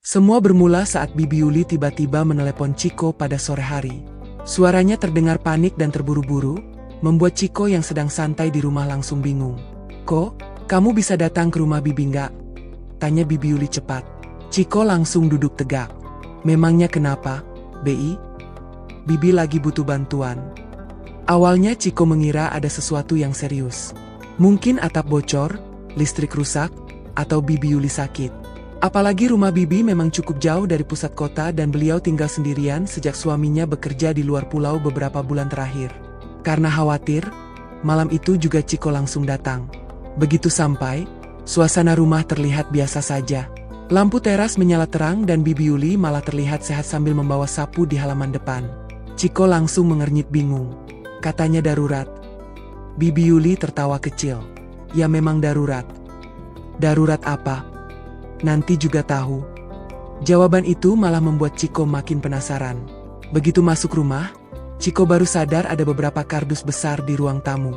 Semua bermula saat Bibi Yuli tiba-tiba menelepon Chiko pada sore hari. Suaranya terdengar panik dan terburu-buru, membuat Chiko yang sedang santai di rumah langsung bingung. "Ko, kamu bisa datang ke rumah Bibi nggak?" tanya Bibi Yuli cepat. Chiko langsung duduk tegak. "Memangnya kenapa, Bi? Bibi lagi butuh bantuan." Awalnya Chiko mengira ada sesuatu yang serius. Mungkin atap bocor, listrik rusak, atau Bibi Yuli sakit. Apalagi rumah Bibi memang cukup jauh dari pusat kota dan beliau tinggal sendirian sejak suaminya bekerja di luar pulau beberapa bulan terakhir. Karena khawatir, malam itu juga Chiko langsung datang. Begitu sampai, suasana rumah terlihat biasa saja. Lampu teras menyala terang dan Bibi Yuli malah terlihat sehat sambil membawa sapu di halaman depan. Chiko langsung mengernyit bingung. Katanya darurat. Bibi Yuli tertawa kecil. "Ya memang darurat." "Darurat apa? Nanti juga tahu." Jawaban itu malah membuat Chiko makin penasaran. Begitu masuk rumah, Chiko baru sadar ada beberapa kardus besar di ruang tamu.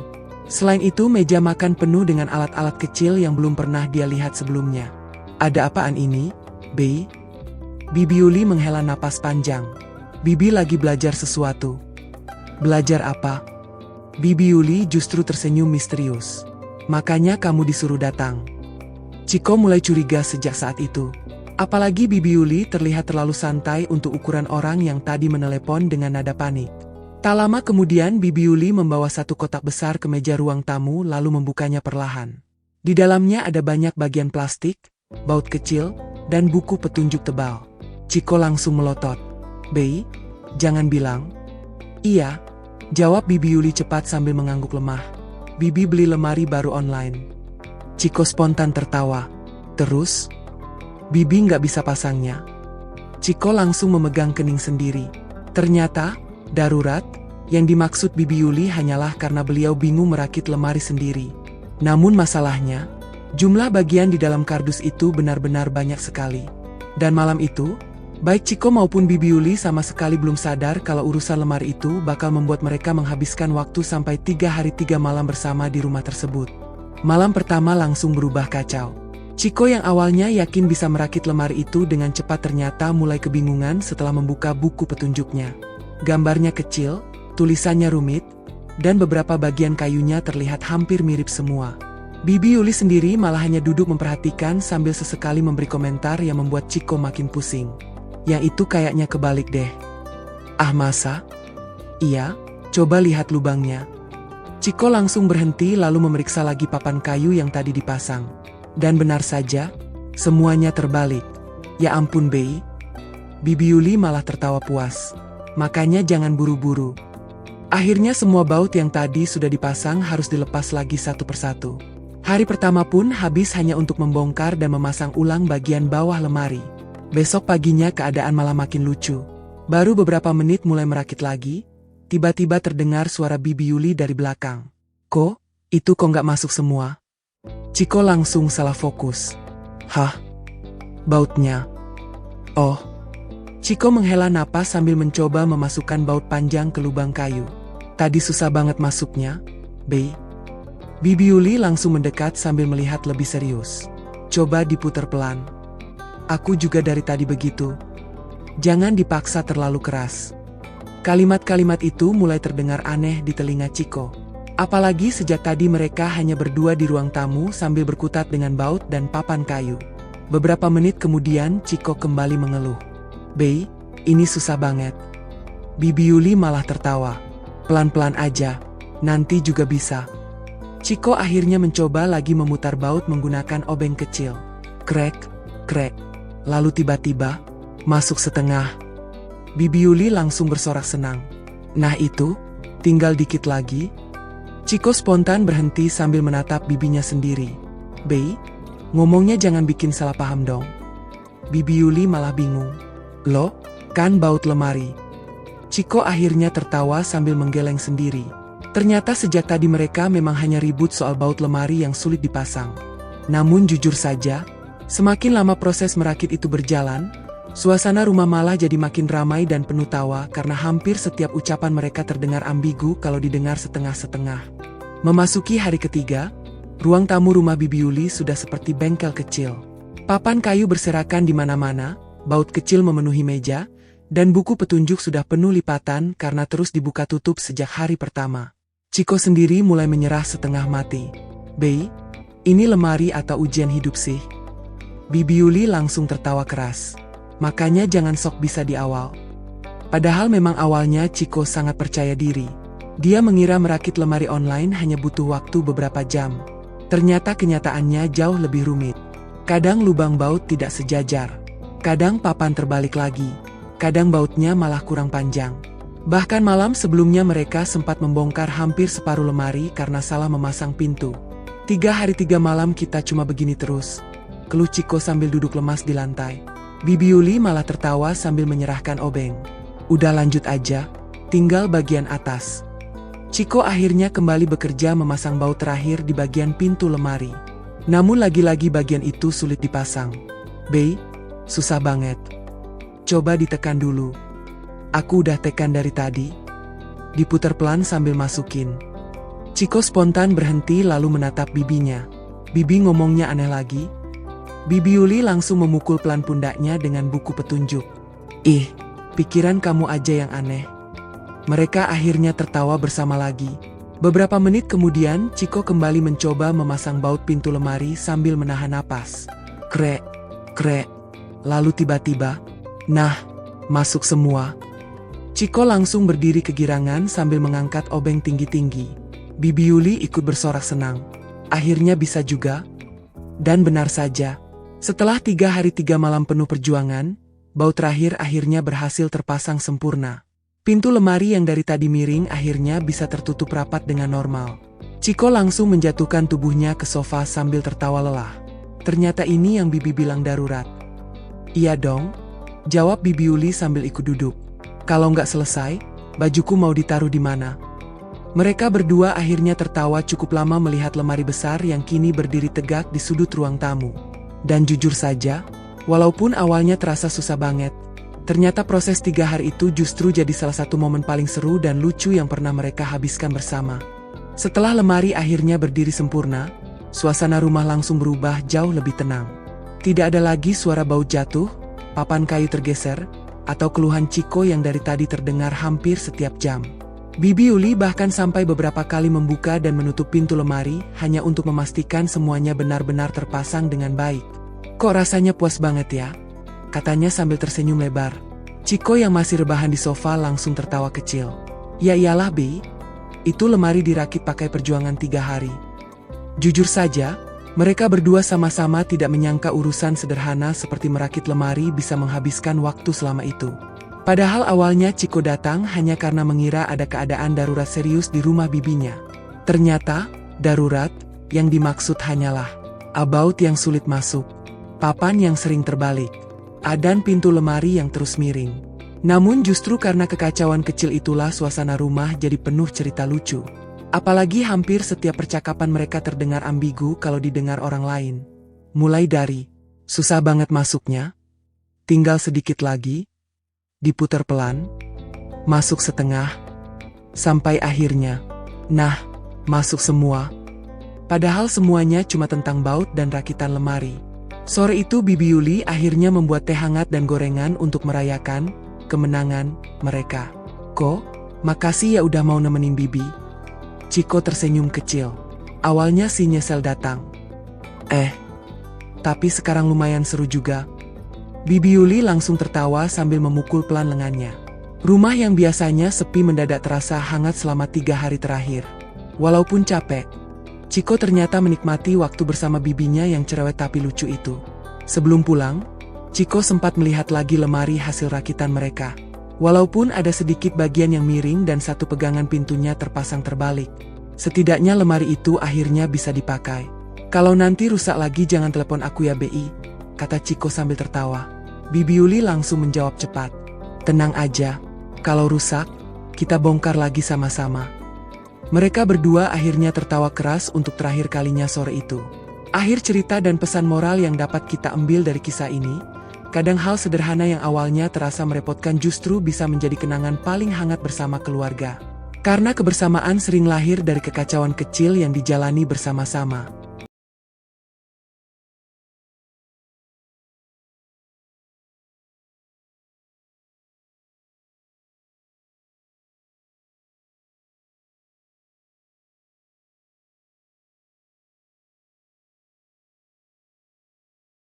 Selain itu, meja makan penuh dengan alat-alat kecil yang belum pernah dia lihat sebelumnya. "Ada apaan ini, Bi?" Bibi Yuli menghela napas panjang. "Bibi lagi belajar sesuatu." "Belajar apa?" Bibi Yuli justru tersenyum misterius. "Makanya kamu disuruh datang." Chiko mulai curiga sejak saat itu. Apalagi Bibi Yuli terlihat terlalu santai untuk ukuran orang yang tadi menelepon dengan nada panik. Tak lama kemudian Bibi Yuli membawa satu kotak besar ke meja ruang tamu lalu membukanya perlahan. Di dalamnya ada banyak bagian plastik, baut kecil, dan buku petunjuk tebal. Chiko langsung melotot. "Bei, jangan bilang." "Iya," jawab Bibi Yuli cepat sambil mengangguk lemah. "Bibi beli lemari baru online." Chiko spontan tertawa. "Terus? Bibi nggak bisa pasangnya?" Chiko langsung memegang kening sendiri. Ternyata, darurat, yang dimaksud Bibi Yuli hanyalah karena beliau bingung merakit lemari sendiri. Namun masalahnya, jumlah bagian di dalam kardus itu benar-benar banyak sekali. Dan malam itu, baik Chiko maupun Bibi Yuli sama sekali belum sadar kalau urusan lemari itu bakal membuat mereka menghabiskan waktu sampai 3 hari 3 malam bersama di rumah tersebut. Malam pertama langsung berubah kacau. Chiko yang awalnya yakin bisa merakit lemari itu dengan cepat ternyata mulai kebingungan setelah membuka buku petunjuknya. Gambarnya kecil, tulisannya rumit, dan beberapa bagian kayunya terlihat hampir mirip semua. Bibi Yuli sendiri malah hanya duduk memperhatikan sambil sesekali memberi komentar yang membuat Chiko makin pusing. "Yang itu kayaknya kebalik deh." "Ah masa?" "Iya, coba lihat lubangnya." Chiko langsung berhenti lalu memeriksa lagi papan kayu yang tadi dipasang. Dan benar saja, semuanya terbalik. "Ya ampun Bei." Bibi Yuli malah tertawa puas. "Makanya jangan buru-buru. Akhirnya semua baut yang tadi sudah dipasang harus dilepas lagi satu persatu." Hari pertama pun habis hanya untuk membongkar dan memasang ulang bagian bawah lemari. Besok paginya keadaan malah makin lucu. Baru beberapa menit mulai merakit lagi, tiba-tiba terdengar suara Bibi Yuli dari belakang. "Kok, itu kok nggak masuk semua?" Chiko langsung salah fokus. "Hah? Bautnya? Oh." Chiko menghela napas sambil mencoba memasukkan baut panjang ke lubang kayu. "Tadi susah banget masuknya, Bei." Bibi Yuli langsung mendekat sambil melihat lebih serius. "Coba diputar pelan." "Aku juga dari tadi begitu." "Jangan dipaksa terlalu keras." Kalimat-kalimat itu mulai terdengar aneh di telinga Chiko. Apalagi sejak tadi mereka hanya berdua di ruang tamu sambil berkutat dengan baut dan papan kayu. Beberapa menit kemudian Chiko kembali mengeluh. "Bei, ini susah banget." Bibi Yuli malah tertawa. "Pelan-pelan aja, nanti juga bisa." Chiko akhirnya mencoba lagi memutar baut menggunakan obeng kecil. Krek, krek. Lalu tiba-tiba, masuk setengah. Bibi Yuli langsung bersorak senang. "Nah itu, tinggal dikit lagi." Chiko spontan berhenti sambil menatap bibinya sendiri. "Bei, ngomongnya jangan bikin salah paham dong." Bibi Yuli malah bingung. "Loh, kan baut lemari." Chiko akhirnya tertawa sambil menggeleng sendiri. Ternyata sejak tadi mereka memang hanya ribut soal baut lemari yang sulit dipasang. Namun jujur saja, semakin lama proses merakit itu berjalan, suasana rumah malah jadi makin ramai dan penuh tawa karena hampir setiap ucapan mereka terdengar ambigu kalau didengar setengah-setengah. Memasuki hari ketiga, ruang tamu rumah Bibi Yuli sudah seperti bengkel kecil. Papan kayu berserakan di mana-mana, baut kecil memenuhi meja, dan buku petunjuk sudah penuh lipatan karena terus dibuka tutup sejak hari pertama. Chiko sendiri mulai menyerah setengah mati. "Bei, ini lemari atau ujian hidup sih?" Bibi Yuli langsung tertawa keras. "Makanya jangan sok bisa di awal." Padahal memang awalnya Chiko sangat percaya diri. Dia mengira merakit lemari online hanya butuh waktu beberapa jam. Ternyata kenyataannya jauh lebih rumit. Kadang lubang baut tidak sejajar. Kadang papan terbalik lagi. Kadang bautnya malah kurang panjang. Bahkan malam sebelumnya mereka sempat membongkar hampir separuh lemari karena salah memasang pintu. 3 hari 3 malam kita cuma begini terus, keluh Chiko sambil duduk lemas di lantai. Bibi Yuli malah tertawa sambil menyerahkan obeng. "Udah lanjut aja, tinggal bagian atas." Chiko akhirnya kembali bekerja memasang baut terakhir di bagian pintu lemari. Namun lagi-lagi bagian itu sulit dipasang. "Bei, susah banget. Coba ditekan dulu." "Aku udah tekan dari tadi." Diputar pelan sambil masukin. Chiko spontan berhenti lalu menatap bibinya. "Bibi ngomongnya aneh lagi?" Bibi Yuli langsung memukul pelan pundaknya dengan buku petunjuk. "Ih, pikiran kamu aja yang aneh." Mereka akhirnya tertawa bersama lagi. Beberapa menit kemudian, Chiko kembali mencoba memasang baut pintu lemari sambil menahan napas. Krek, krek. Lalu tiba-tiba, nah, masuk semua. Chiko langsung berdiri kegirangan sambil mengangkat obeng tinggi-tinggi. Bibi Yuli ikut bersorak senang. Akhirnya bisa juga. Dan benar saja, setelah 3 hari 3 malam penuh perjuangan, baut terakhir akhirnya berhasil terpasang sempurna. Pintu lemari yang dari tadi miring akhirnya bisa tertutup rapat dengan normal. Chiko langsung menjatuhkan tubuhnya ke sofa sambil tertawa lelah. Ternyata ini yang Bibi bilang darurat. "Iya dong," jawab Bibi Yuli sambil ikut duduk. "Kalau nggak selesai, bajuku mau ditaruh di mana?" Mereka berdua akhirnya tertawa cukup lama melihat lemari besar yang kini berdiri tegak di sudut ruang tamu. Dan jujur saja, walaupun awalnya terasa susah banget, ternyata proses 3 hari itu justru jadi salah satu momen paling seru dan lucu yang pernah mereka habiskan bersama. Setelah lemari akhirnya berdiri sempurna, suasana rumah langsung berubah jauh lebih tenang. Tidak ada lagi suara baut jatuh, papan kayu tergeser, atau keluhan Chiko yang dari tadi terdengar hampir setiap jam. Bibi Yuli bahkan sampai beberapa kali membuka dan menutup pintu lemari hanya untuk memastikan semuanya benar-benar terpasang dengan baik. "Kok rasanya puas banget ya?" katanya sambil tersenyum lebar. Chiko yang masih rebahan di sofa langsung tertawa kecil. "Ya iyalah Bi, itu lemari dirakit pakai perjuangan 3 hari. Jujur saja, mereka berdua sama-sama tidak menyangka urusan sederhana seperti merakit lemari bisa menghabiskan waktu selama itu. Padahal awalnya Chiko datang hanya karena mengira ada keadaan darurat serius di rumah bibinya. Ternyata, darurat yang dimaksud hanyalah baut yang sulit masuk, papan yang sering terbalik, dan pintu lemari yang terus miring. Namun justru karena kekacauan kecil itulah suasana rumah jadi penuh cerita lucu. Apalagi hampir setiap percakapan mereka terdengar ambigu kalau didengar orang lain. Mulai dari, "Susah banget masuknya," "Tinggal sedikit lagi," "Diputar pelan," "Masuk setengah," sampai akhirnya, "Nah, masuk semua." Padahal semuanya cuma tentang baut dan rakitan lemari. Sore itu Bibi Yuli akhirnya membuat teh hangat dan gorengan untuk merayakan kemenangan mereka. "Kok, makasih ya udah mau nemenin Bibi." Chiko tersenyum kecil. Awalnya si nyesel datang. Tapi sekarang lumayan seru juga." Bibi Yuli langsung tertawa sambil memukul pelan lengannya. Rumah yang biasanya sepi mendadak terasa hangat selama 3 hari terakhir. Walaupun capek, Chiko ternyata menikmati waktu bersama bibinya yang cerewet tapi lucu itu. Sebelum pulang, Chiko sempat melihat lagi lemari hasil rakitan mereka. Walaupun ada sedikit bagian yang miring dan satu pegangan pintunya terpasang terbalik, setidaknya lemari itu akhirnya bisa dipakai. "Kalau nanti rusak lagi jangan telepon aku ya Bi," kata Chiko sambil tertawa. Bibi Yuli langsung menjawab cepat. "Tenang aja, kalau rusak, kita bongkar lagi sama-sama." Mereka berdua akhirnya tertawa keras untuk terakhir kalinya sore itu. Akhir cerita dan pesan moral yang dapat kita ambil dari kisah ini, kadang hal sederhana yang awalnya terasa merepotkan justru bisa menjadi kenangan paling hangat bersama keluarga. Karena kebersamaan sering lahir dari kekacauan kecil yang dijalani bersama-sama.